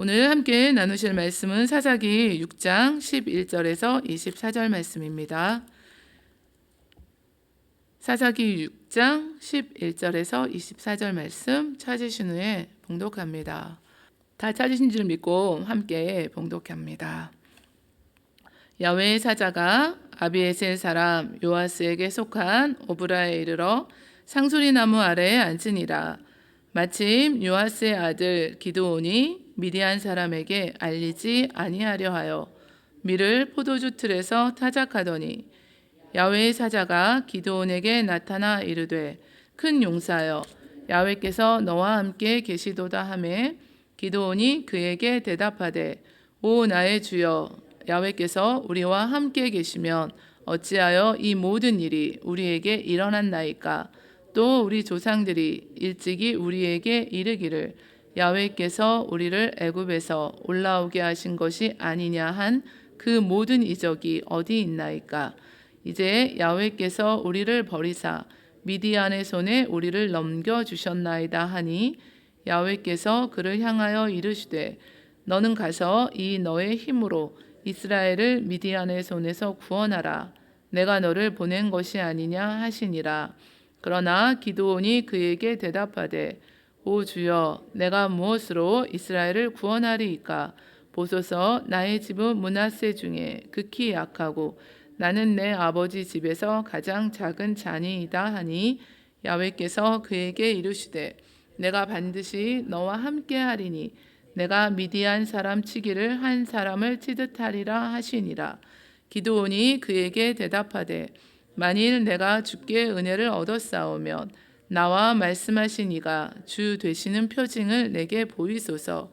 오늘 함께 나누실 말씀은 사사기 6장 11절에서 24절 말씀입니다. 사사기 6장 11절에서 24절 말씀 찾으신 후에 봉독합니다. 다 찾으신 줄 믿고 함께 봉독합니다. 야훼의 사자가 아비에셀 사람 요아스에게 속한 오브라에 이르러 상수리 나무 아래에 앉으니라. 마침 요아스의 아들 기드온이 미디안 사람에게 알리지 아니하려 하여 밀을 포도주 틀에서 타작하더니 야훼의 사자가 기드온에게 나타나 이르되 큰 용사여 야훼께서 너와 함께 계시도다 하매 기드온이 그에게 대답하되 오 나의 주여 야훼께서 우리와 함께 계시면 어찌하여 이 모든 일이 우리에게 일어났나이까. 또 우리 조상들이 일찍이 우리에게 이르기를 야훼께서 우리를 애굽에서 올라오게 하신 것이 아니냐 한 그 모든 이적이 어디 있나이까. 이제 야훼께서 우리를 버리사 미디안의 손에 우리를 넘겨주셨나이다 하니 야훼께서 그를 향하여 이르시되 너는 가서 이 너의 힘으로 이스라엘을 미디안의 손에서 구원하라. 내가 너를 보낸 것이 아니냐 하시니라. 그러나 기드온이 그에게 대답하되 오 주여 내가 무엇으로 이스라엘을 구원하리이까. 보소서 나의 집은 므낫세 중에 극히 약하고 나는 내 아버지 집에서 가장 작은 자니이다 하니 야훼께서 그에게 이르시되 내가 반드시 너와 함께 하리니 내가 미디안 사람 치기를 한 사람을 치듯 하리라 하시니라. 기드온이 그에게 대답하되 만일 내가 주께 은혜를 얻었사오면 나와 말씀하신 이가 주 되시는 표징을 내게 보이소서.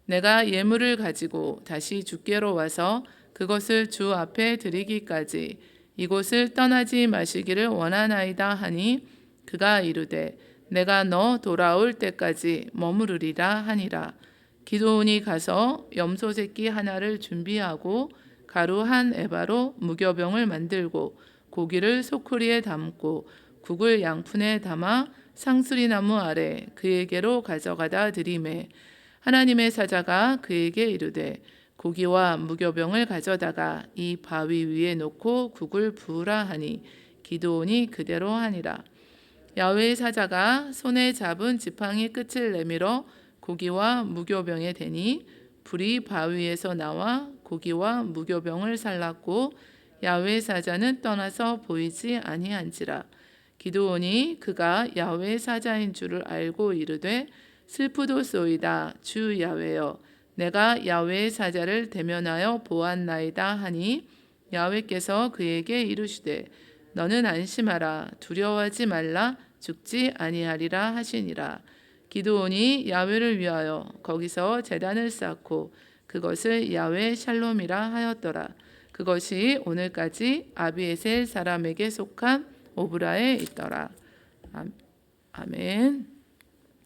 내가 예물을 가지고 다시 주께로 와서 그것을 주 앞에 드리기까지 이곳을 떠나지 마시기를 원하나이다 하니 그가 이르되 내가 너 돌아올 때까지 머무르리라 하니라. 기드온이 가서 염소 새끼 하나를 준비하고 가루 한 에바로 무교병을 만들고 고기를 소쿠리에 담고 국을 양푼에 담아 상수리 나무 아래 그에게로 가져가다 드리매 하나님의 사자가 그에게 이르되 고기와 무교병을 가져다가 이 바위 위에 놓고 국을 부으라 하니 기드온이 그대로 하니라. 야훼의 사자가 손에 잡은 지팡이 끝을 내밀어 고기와 무교병에 대니 불이 바위에서 나와 고기와 무교병을 살랐고 야훼의 사자는 떠나서 보이지 아니한지라. 기드온이 그가 야훼의 사자인 줄을 알고 이르되 슬프도소이다 주 야훼여 내가 야훼의 사자를 대면하여 보았나이다 하니 야훼께서 그에게 이르시되 너는 안심하라 두려워하지 말라 죽지 아니하리라 하시니라. 기드온이 야훼를 위하여 거기서 제단을 쌓고 그것을 야훼 샬롬이라 하였더라. 그것이 오늘까지 아비에셀 사람에게 속한 오브라에 있더라. 아멘.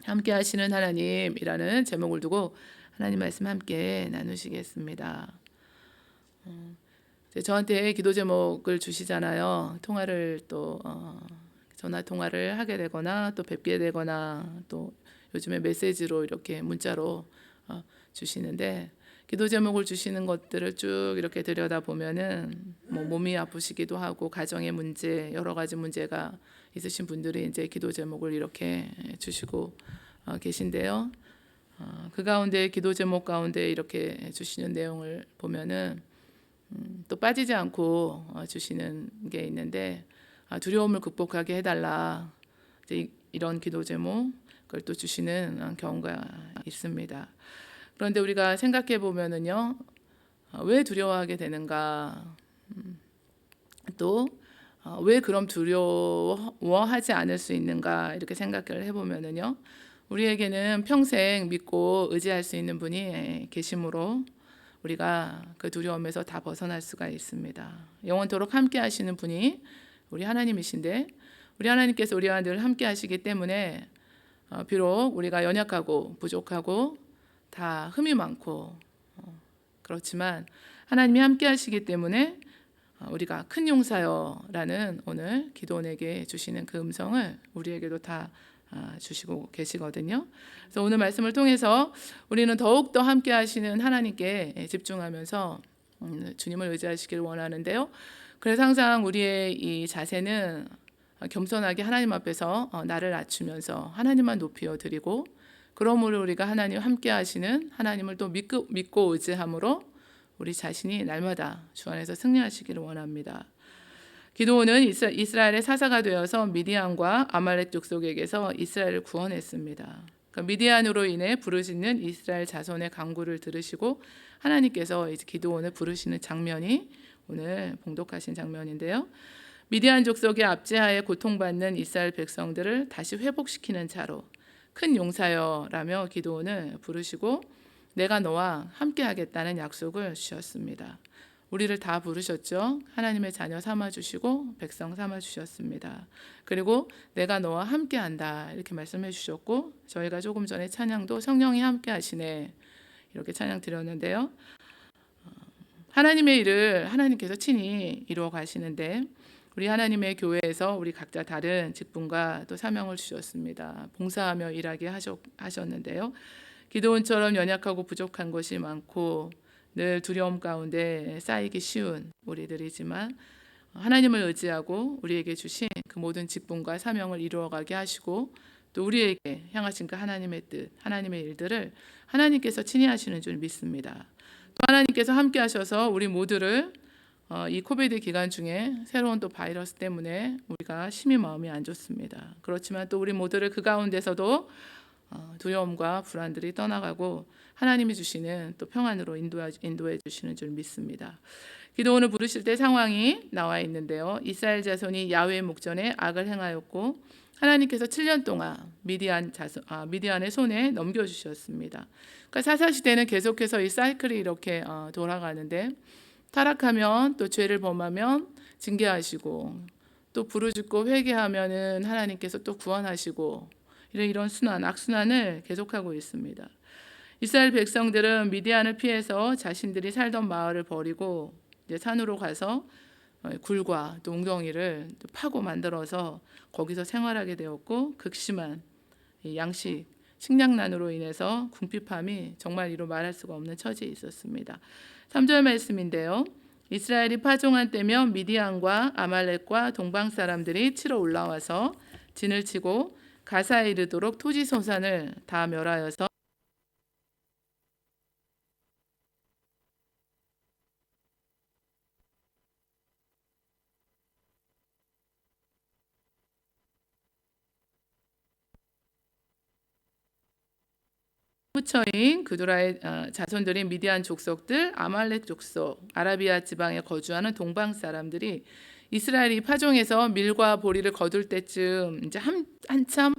함께 하시는 하나님이라는 제목을 두고 하나님 말씀 함께 나누시겠습니다. 저한테 기도 제목을 주시잖아요. 통화를 또 전화 통화를 하게 되거나 또 뵙게 되거나 또 요즘에 메시지로 이렇게 문자로 주시는데 기도 제목을 주시는 것들을 쭉 이렇게 들여다 보면은 몸이 아프시기도 하고 가정의 문제 여러 가지 문제가 있으신 분들이 이제 기도 제목을 이렇게 주시고 계신데요. 그 가운데 기도 제목 가운데 이렇게 주시는 내용을 보면은 또 빠지지 않고 주시는 게 있는데 두려움을 극복하게 해달라 이제 이런 기도 제목을 또 주시는 경우가 있습니다. 그런데 우리가 생각해 보면은요, 왜 두려워하게 되는가? 또 왜 그럼 두려워하지 않을 수 있는가? 이렇게 생각을 해보면은요, 우리에게는 평생 믿고 의지할 수 있는 분이 계심으로 우리가 그 두려움에서 다 벗어날 수가 있습니다. 영원토록 함께 하시는 분이 우리 하나님이신데 우리 하나님께서 우리와 늘 함께 하시기 때문에 비록 우리가 연약하고 부족하고 다 흠이 많고 그렇지만 하나님이 함께 하시기 때문에 우리가 큰 용사여라는 오늘 기도원에게 주시는 그 음성을 우리에게도 다 주시고 계시거든요. 그래서 오늘 말씀을 통해서 우리는 더욱더 함께 하시는 하나님께 집중하면서 주님을 의지하시길 원하는데요. 그래서 항상 우리의 이 자세는 겸손하게 하나님 앞에서 나를 낮추면서 하나님만 높여 드리고, 그러므로 우리가 하나님 함께 하시는 하나님을 또 믿고 의지함으로 우리 자신이 날마다 주 안에서 승리하시기를 원합니다. 기드온은 이스라엘의 사사가 되어서 미디안과 아말렉 족속에게서 이스라엘을 구원했습니다. 그러니까 미디안으로 인해 부르짖는 이스라엘 자손의 간구를 들으시고 하나님께서 이제 기드온을 부르시는 장면이 오늘 봉독하신 장면인데요. 미디안 족속의 압제하에 고통받는 이스라엘 백성들을 다시 회복시키는 자로 큰 용사여라며 기드온을 부르시고 내가 너와 함께하겠다는 약속을 주셨습니다. 우리를 다 부르셨죠. 하나님의 자녀 삼아주시고 백성 삼아주셨습니다. 그리고 내가 너와 함께한다 이렇게 말씀해 주셨고, 저희가 조금 전에 찬양도 성령이 함께하시네 이렇게 찬양 드렸는데요. 하나님의 일을 하나님께서 친히 이루어 가시는데 우리 하나님의 교회에서 우리 각자 다른 직분과 또 사명을 주셨습니다. 봉사하며 일하게 하셨는데요. 기드온처럼 연약하고 부족한 것이 많고 늘 두려움 가운데 쌓이기 쉬운 우리들이지만 하나님을 의지하고 우리에게 주신 그 모든 직분과 사명을 이루어가게 하시고 또 우리에게 향하신 그 하나님의 뜻, 하나님의 일들을 하나님께서 친히 하시는 줄 믿습니다. 또 하나님께서 함께 하셔서 우리 모두를 이 코비드 기간 중에 새로운 또 바이러스 때문에 우리가 심히 마음이 안 좋습니다. 그렇지만 또 우리 모두를 그 가운데서도 두려움과 불안들이 떠나가고 하나님이 주시는 또 평안으로 인도해 주시는 줄 믿습니다. 기드온을 부르실 때 상황이 나와 있는데요. 이스라엘 자손이 야훼의 목전에 악을 행하였고 하나님께서 7년 동안 미디안의 손에 넘겨주셨습니다. 그러니까 사사시대는 계속해서 이 사이클이 이렇게 돌아가는데 타락하면 또 죄를 범하면 징계하시고 또 부르짖고 회개하면은 하나님께서 또 구원하시고 이런 악순환을 계속하고 있습니다. 이스라엘 백성들은 미디안을 피해서 자신들이 살던 마을을 버리고 이제 산으로 가서 굴과 또 웅덩이를 파고 만들어서 거기서 생활하게 되었고 극심한 식량난으로 인해서 궁핍함이 정말 이루 말할 수가 없는 처지에 있었습니다. 3절 말씀인데요. 이스라엘이 파종한 때면 미디안과 아말렉과 동방 사람들이 치러 올라와서 진을 치고 가사에 이르도록 토지 소산을 다 멸하여서 후처인 그두라의 자손들인 미디안 족속들, 아말렉 족속, 아라비아 지방에 거주하는 동방 사람들이 이스라엘이 파종해서 밀과 보리를 거둘 때쯤 이제 한참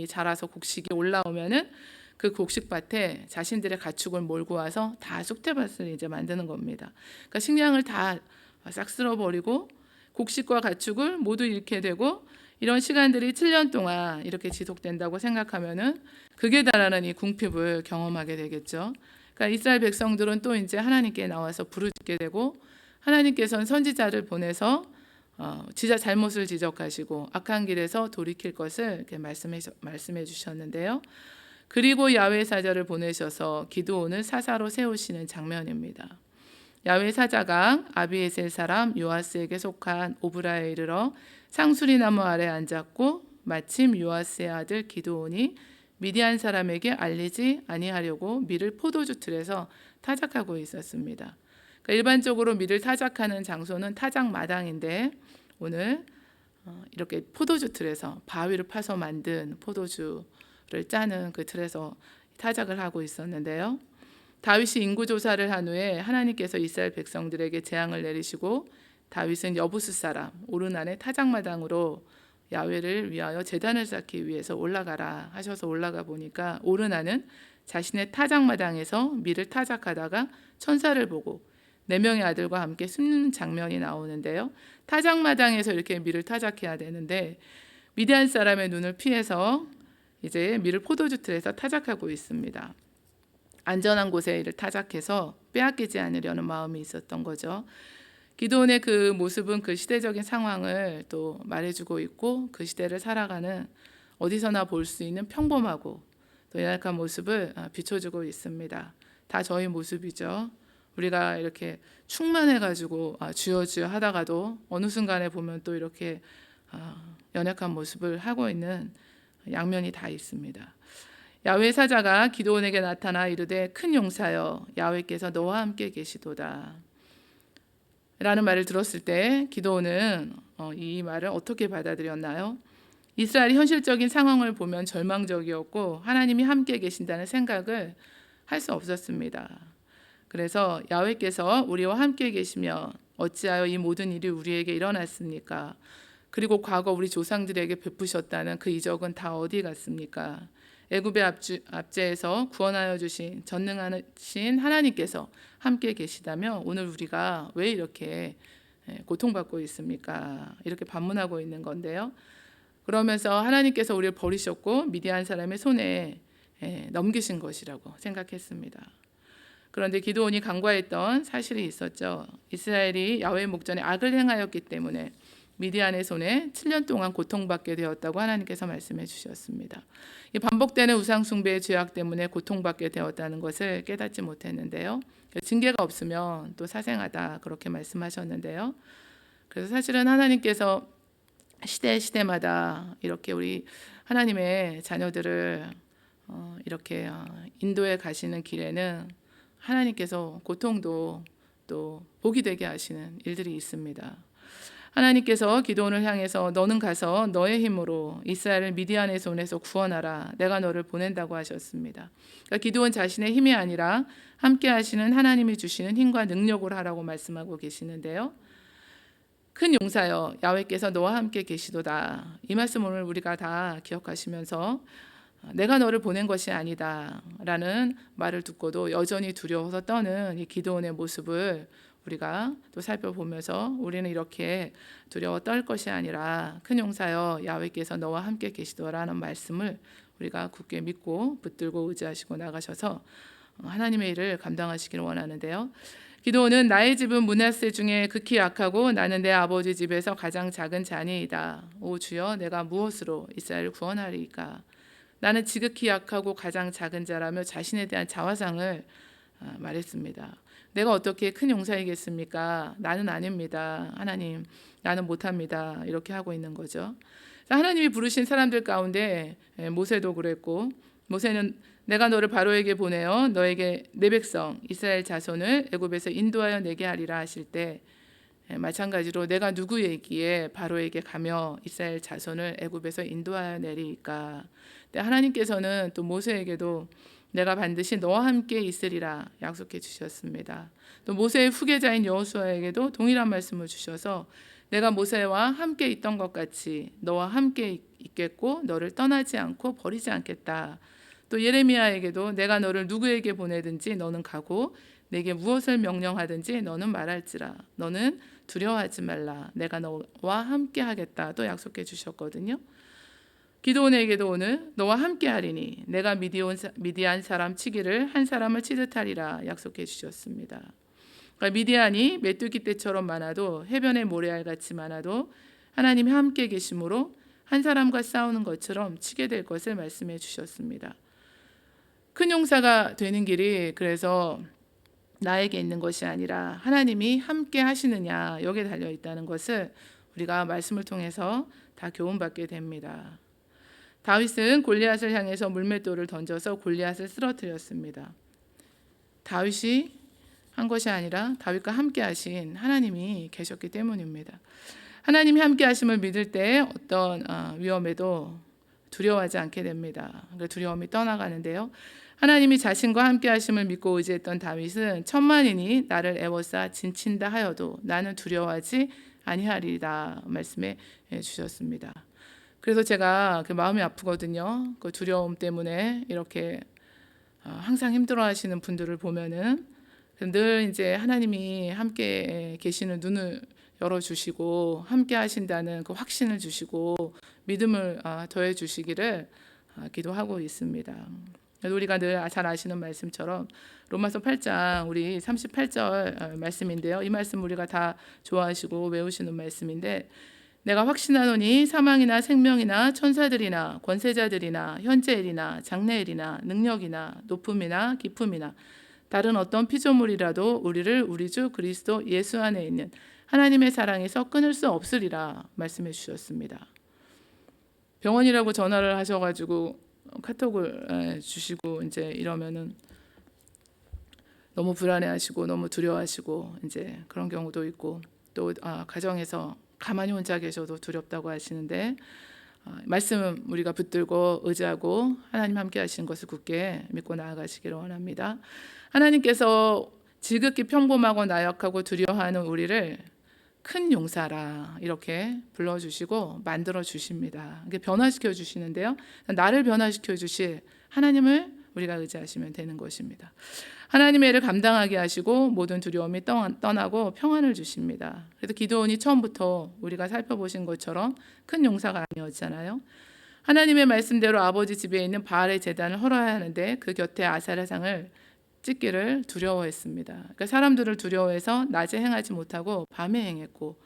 자라서 곡식이 올라오면은 그 곡식밭에 자신들의 가축을 몰고 와서 다 쑥대밭을 이제 만드는 겁니다. 그러니까 식량을 다 싹 쓸어버리고 곡식과 가축을 모두 잃게 되고 이런 시간들이 7년 동안 이렇게 지속된다고 생각하면은 극에 달하는 이 궁핍을 경험하게 되겠죠. 그러니까 이스라엘 백성들은 또 이제 하나님께 나와서 부르짖게 되고 하나님께서는 선지자를 보내서 잘못을 지적하시고 악한 길에서 돌이킬 것을 이렇게 말씀해 주셨는데요. 그리고 야훼 사자를 보내셔서 기드온을 사사로 세우시는 장면입니다. 야훼 사자가 아비에셀 사람 요아스에게 속한 오브라에 이르러 상수리 나무 아래 앉았고 마침 요아스의 아들 기드온이 미디안 사람에게 알리지 아니하려고 밀을 포도주 틀에서 타작하고 있었습니다. 그러니까 일반적으로 밀을 타작하는 장소는 타작 마당인데 오늘 이렇게 포도주 틀에서 바위를 파서 만든 포도주를 짜는 그 틀에서 타작을 하고 있었는데요. 다윗이 인구 조사를 한 후에 하나님께서 이스라엘 백성들에게 재앙을 내리시고 다윗은 여부스 사람 오르난의 타작마당으로 야훼를 위하여 제단을 쌓기 위해서 올라가라 하셔서 올라가 보니까 오르난은 자신의 타작마당에서 밀을 타작하다가 천사를 보고 4명의 아들과 함께 숨는 장면이 나오는데요. 타작마당에서 이렇게 밀을 타작해야 되는데 미디안 사람의 눈을 피해서 이제 밀을 포도주 틀에서 타작하고 있습니다. 안전한 곳에 이를 타작해서 빼앗기지 않으려는 마음이 있었던 거죠. 기드온의 그 모습은 그 시대적인 상황을 또 말해주고 있고 그 시대를 살아가는 어디서나 볼 수 있는 평범하고 또 연약한 모습을 비춰주고 있습니다. 다 저희 모습이죠. 우리가 이렇게 충만해가지고 주여 주여 하다가도 어느 순간에 보면 또 이렇게 연약한 모습을 하고 있는 양면이 다 있습니다. 야훼 사자가 기드온에게 나타나 이르되 큰 용사여 야훼께서 너와 함께 계시도다 라는 말을 들었을 때 기드온은 이 말을 어떻게 받아들였나요? 이스라엘의 현실적인 상황을 보면 절망적이었고 하나님이 함께 계신다는 생각을 할 수 없었습니다. 그래서 야훼께서 우리와 함께 계시며 어찌하여 이 모든 일이 우리에게 일어났습니까? 그리고 과거 우리 조상들에게 베푸셨다는 그 이적은 다 어디 갔습니까? 애굽의 압제에서 구원하여 주신 전능하신 하나님께서 함께 계시다면 오늘 우리가 왜 이렇게 고통받고 있습니까? 이렇게 반문하고 있는 건데요. 그러면서 하나님께서 우리를 버리셨고 미디안 사람의 손에 넘기신 것이라고 생각했습니다. 그런데 기드온이 간과했던 사실이 있었죠. 이스라엘이 야훼 목전에 악을 행하였기 때문에 미디안의 손에 7년 동안 고통받게 되었다고 하나님께서 말씀해 주셨습니다. 이 반복되는 우상 숭배의 죄악 때문에 고통받게 되었다는 것을 깨닫지 못했는데요. 징계가 없으면 또 사생하다 그렇게 말씀하셨는데요. 그래서 사실은 하나님께서 시대마다 이렇게 우리 하나님의 자녀들을 이렇게 인도해 가시는 길에는 하나님께서 고통도 또 복이 되게 하시는 일들이 있습니다. 하나님께서 기드온을 향해서 너는 가서 너의 힘으로 이스라엘을 미디안의 손에서 구원하라. 내가 너를 보낸다고 하셨습니다. 그러니까 기드온 자신의 힘이 아니라 함께 하시는 하나님이 주시는 힘과 능력으로 하라고 말씀하고 계시는데요. 큰 용사여 야훼께서 너와 함께 계시도다. 이 말씀 오늘 우리가 다 기억하시면서 내가 너를 보낸 것이 아니다 라는 말을 듣고도 여전히 두려워서 떠는 이 기드온의 모습을 우리가 또 살펴보면서 우리는 이렇게 두려워 떨 것이 아니라 큰 용사여 야훼께서 너와 함께 계시도라는 말씀을 우리가 굳게 믿고 붙들고 의지하시고 나가셔서 하나님의 일을 감당하시기를 원하는데요. 기드온은 나의 집은 므낫세 중에 극히 약하고 나는 내 아버지 집에서 가장 작은 자니이다. 오 주여 내가 무엇으로 이스라엘을 구원하리이까? 나는 지극히 약하고 가장 작은 자라며 자신에 대한 자화상을 말했습니다. 내가 어떻게 큰 용사이겠습니까? 나는 아닙니다. 하나님, 나는 못합니다. 이렇게 하고 있는 거죠. 하나님이 부르신 사람들 가운데 모세도 그랬고 모세는 내가 너를 바로에게 보내어 너에게 내 백성 이스라엘 자손을 애굽에서 인도하여 내게 하리라 하실 때 마찬가지로 내가 누구이기에 바로에게 가며 이스라엘 자손을 애굽에서 인도하여 내리까? 하나님께서는 또 모세에게도 내가 반드시 너와 함께 있으리라 약속해 주셨습니다. 또 모세의 후계자인 여호수아에게도 동일한 말씀을 주셔서 내가 모세와 함께 있던 것 같이 너와 함께 있겠고 너를 떠나지 않고 버리지 않겠다. 또 예레미야에게도 내가 너를 누구에게 보내든지 너는 가고 내게 무엇을 명령하든지 너는 말할지라. 너는 두려워하지 말라. 내가 너와 함께 하겠다. 또 약속해 주셨거든요. 기드온에게도 오늘 너와 함께 하리니 내가 미디안 사람 치기를 한 사람을 치듯 하리라 약속해 주셨습니다. 그러니까 미디안이 메뚜기 떼처럼 많아도 해변의 모래알같이 많아도 하나님이 함께 계심으로 한 사람과 싸우는 것처럼 치게 될 것을 말씀해 주셨습니다. 큰 용사가 되는 길이 그래서 나에게 있는 것이 아니라 하나님이 함께 하시느냐 여기에 달려 있다는 것을 우리가 말씀을 통해서 다 교훈받게 됩니다. 다윗은 골리앗을 향해서 물맷돌을 던져서 골리앗을 쓰러뜨렸습니다. 다윗이 한 것이 아니라 다윗과 함께 하신 하나님이 계셨기 때문입니다. 하나님이 함께 하심을 믿을 때 어떤 위험에도 두려워하지 않게 됩니다. 두려움이 떠나가는데요. 하나님이 자신과 함께 하심을 믿고 의지했던 다윗은 천만인이 나를 애워싸 진친다 하여도 나는 두려워하지 아니하리이다 말씀해 주셨습니다. 그래서 제가 그 마음이 아프거든요. 그 두려움 때문에 이렇게 항상 힘들어하시는 분들을 보면은 늘 이제 하나님이 함께 계시는 눈을 열어주시고 함께 하신다는 그 확신을 주시고 믿음을 더해 주시기를 기도하고 있습니다. 우리가 늘 잘 아시는 말씀처럼 로마서 8장 우리 38절 말씀인데요. 이 말씀 우리가 다 좋아하시고 외우시는 말씀인데 내가 확신하노니 사망이나 생명이나 천사들이나 권세자들이나 현재일이나 장래일이나 능력이나 높음이나 깊음이나 다른 어떤 피조물이라도 우리를 우리 주 그리스도 예수 안에 있는 하나님의 사랑에서 끊을 수 없으리라 말씀해 주셨습니다. 병원이라고 전화를 하셔가지고 카톡을 주시고 이제 이러면은 너무 불안해하시고 너무 두려워하시고 이제 그런 경우도 있고 또 가정에서 가만히 혼자 계셔도 두렵다고 하시는데 말씀 우리가 붙들고 의지하고 하나님 함께 하시는 것을 굳게 믿고 나아가시기를 원합니다. 하나님께서 지극히 평범하고 나약하고 두려워하는 우리를 큰 용사라 이렇게 불러주시고 만들어 주십니다. 이게 변화시켜 주시는데요. 나를 변화시켜 주실 하나님을 우리가 의지하시면 되는 것입니다. 하나님의 일을 감당하게 하시고 모든 두려움이 떠나고 평안을 주십니다. 그래서 기드온이 처음부터 우리가 살펴보신 것처럼 큰 용사가 아니었잖아요. 하나님의 말씀대로 아버지 집에 있는 바알의 제단을 헐어야 하는데 그 곁에 아사랴 상을 찍기를 두려워했습니다. 그러니까 사람들을 두려워해서 낮에 행하지 못하고 밤에 행했고,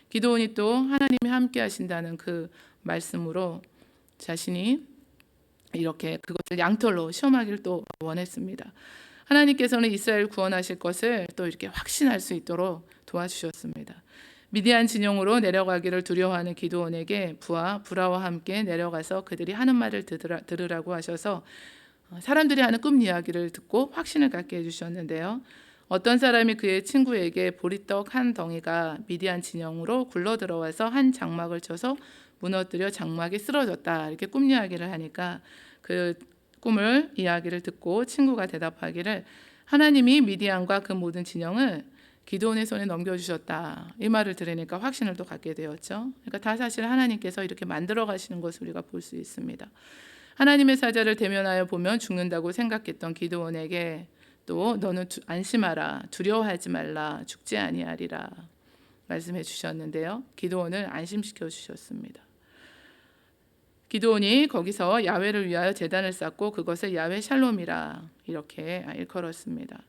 기드온이 또 하나님이 함께 하신다는 그 말씀으로 자신이 이렇게 그것을 양털로 시험하기를 또 원했습니다. 하나님께서는 이스라엘 구원하실 것을 또 이렇게 확신할 수 있도록 도와주셨습니다. 미디안 진영으로 내려가기를 두려워하는 기드온에게 부하 브라와 함께 내려가서 그들이 하는 말을 들으라고 하셔서 사람들이 하는 꿈 이야기를 듣고 확신을 갖게 해주셨는데요. 어떤 사람이 그의 친구에게 보리떡 한 덩이가 미디안 진영으로 굴러 들어와서 한 장막을 쳐서 무너뜨려 장막이 쓰러졌다 이렇게 꿈 이야기를 하니까 그 꿈을 이야기를 듣고 친구가 대답하기를 하나님이 미디안과 그 모든 진영을 기드온의 손에 넘겨주셨다 이 말을 들으니까 확신을 또 갖게 되었죠. 그러니까 다 사실 하나님께서 이렇게 만들어 가시는 것을 우리가 볼 수 있습니다. 하나님의 사자를 대면하여 보면 죽는다고 생각했던 기드온에게 또 너는 안심하라 두려워하지 말라 죽지 아니하리라 말씀해 주셨는데요. 기드온을 안심시켜 주셨습니다. 기드온이 거기서 야훼를 위하여 제단을 쌓고 그것을 야훼 샬롬이라 이렇게 일컬었습니다.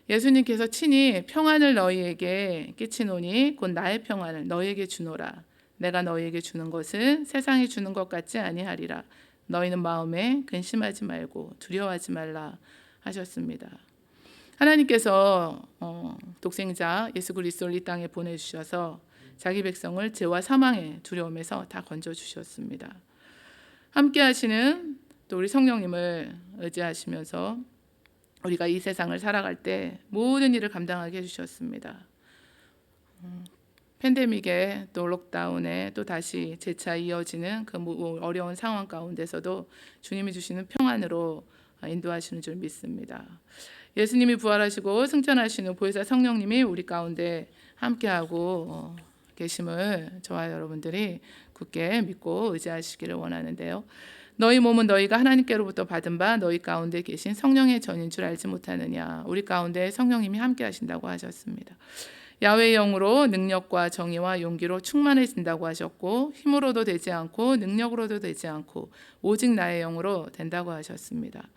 예수님께서 친히 평안을 너희에게 끼치노니 곧 나의 평안을 너희에게 주노라. 내가 너희에게 주는 것은 세상이 주는 것 같지 아니하리라. 너희는 마음에 근심하지 말고 두려워하지 말라 하셨습니다. 하나님께서 독생자 예수 그리스도를 이 땅에 보내주셔서 자기 백성을 죄와 사망의 두려움에서 다 건져주셨습니다. 함께 하시는 또 우리 성령님을 의지하시면서 우리가 이 세상을 살아갈 때 모든 일을 감당하게 해주셨습니다. 팬데믹에 또 록다운에 또 다시 재차 이어지는 그 어려운 상황 가운데서도 주님이 주시는 평안으로 인도하시는 줄 믿습니다. 예수님이 부활하시고 승천하시는 보혜사 성령님이 우리 가운데 함께하고 계심을 저와 여러분들이 굳게 믿고 의지하시기를 원하는데요. 너희 몸은 너희가 하나님께로부터 받은 바 너희 가운데 계신 성령의 전인 줄 알지 못하느냐. 우리 가운데 성령님이 함께 하신다고 하셨습니다. 야훼의 영으로 능력과 정의와 용기로 충만해진다고 하셨고 힘으로도 되지 않고 능력으로도 되지 않고 오직 나의 영으로 된다고 하셨습니다.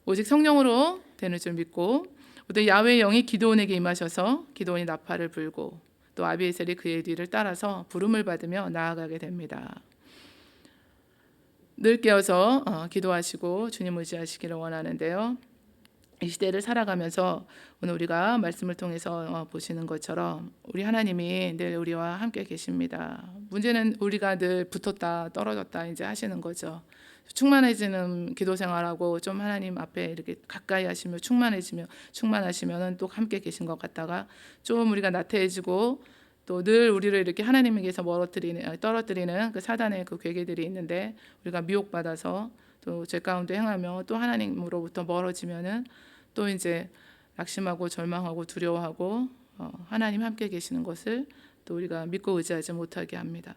오직 성령으로 되는 줄 믿고 또 야훼의 영이 기드온에게 임하셔서 기드온이 나팔을 불고 또 아비에셀이 그의 뒤를 따라서 부름을 받으며 나아가게 됩니다. 늘 깨어서 기도하시고 주님 의지하시기를 원하는데요. 이 시대를 살아가면서 오늘 우리가 말씀을 통해서 보시는 것처럼 우리 하나님이 늘 우리와 함께 계십니다. 문제는 우리가 늘 붙었다 떨어졌다 이제 하시는 거죠. 충만해지는 기도 생활하고 좀 하나님 앞에 이렇게 가까이 하시며 충만하시면은 또 함께 계신 것 같다가 좀 우리가 나태해지고 또 늘 우리를 이렇게 하나님에게서 떨어뜨리는 그 사단의 그 괴계들이 있는데 우리가 미혹받아서 또 죄 가운데 행하며 또 하나님으로부터 멀어지면은 또 이제 낙심하고 절망하고 두려워하고 하나님 함께 계시는 것을 또 우리가 믿고 의지하지 못하게 합니다.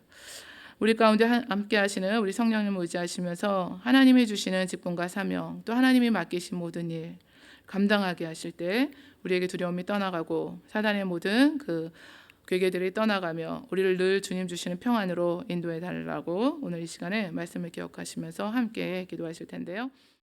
우리 가운데 함께 하시는 우리 성령님을 의지하시면서 하나님이 주시는 직분과 사명 또 하나님이 맡기신 모든 일 감당하게 하실 때 우리에게 두려움이 떠나가고 사단의 모든 그 괴계들이 떠나가며 우리를 늘 주님 주시는 평안으로 인도해 달라고 오늘 이 시간에 말씀을 기억하시면서 함께 기도하실 텐데요.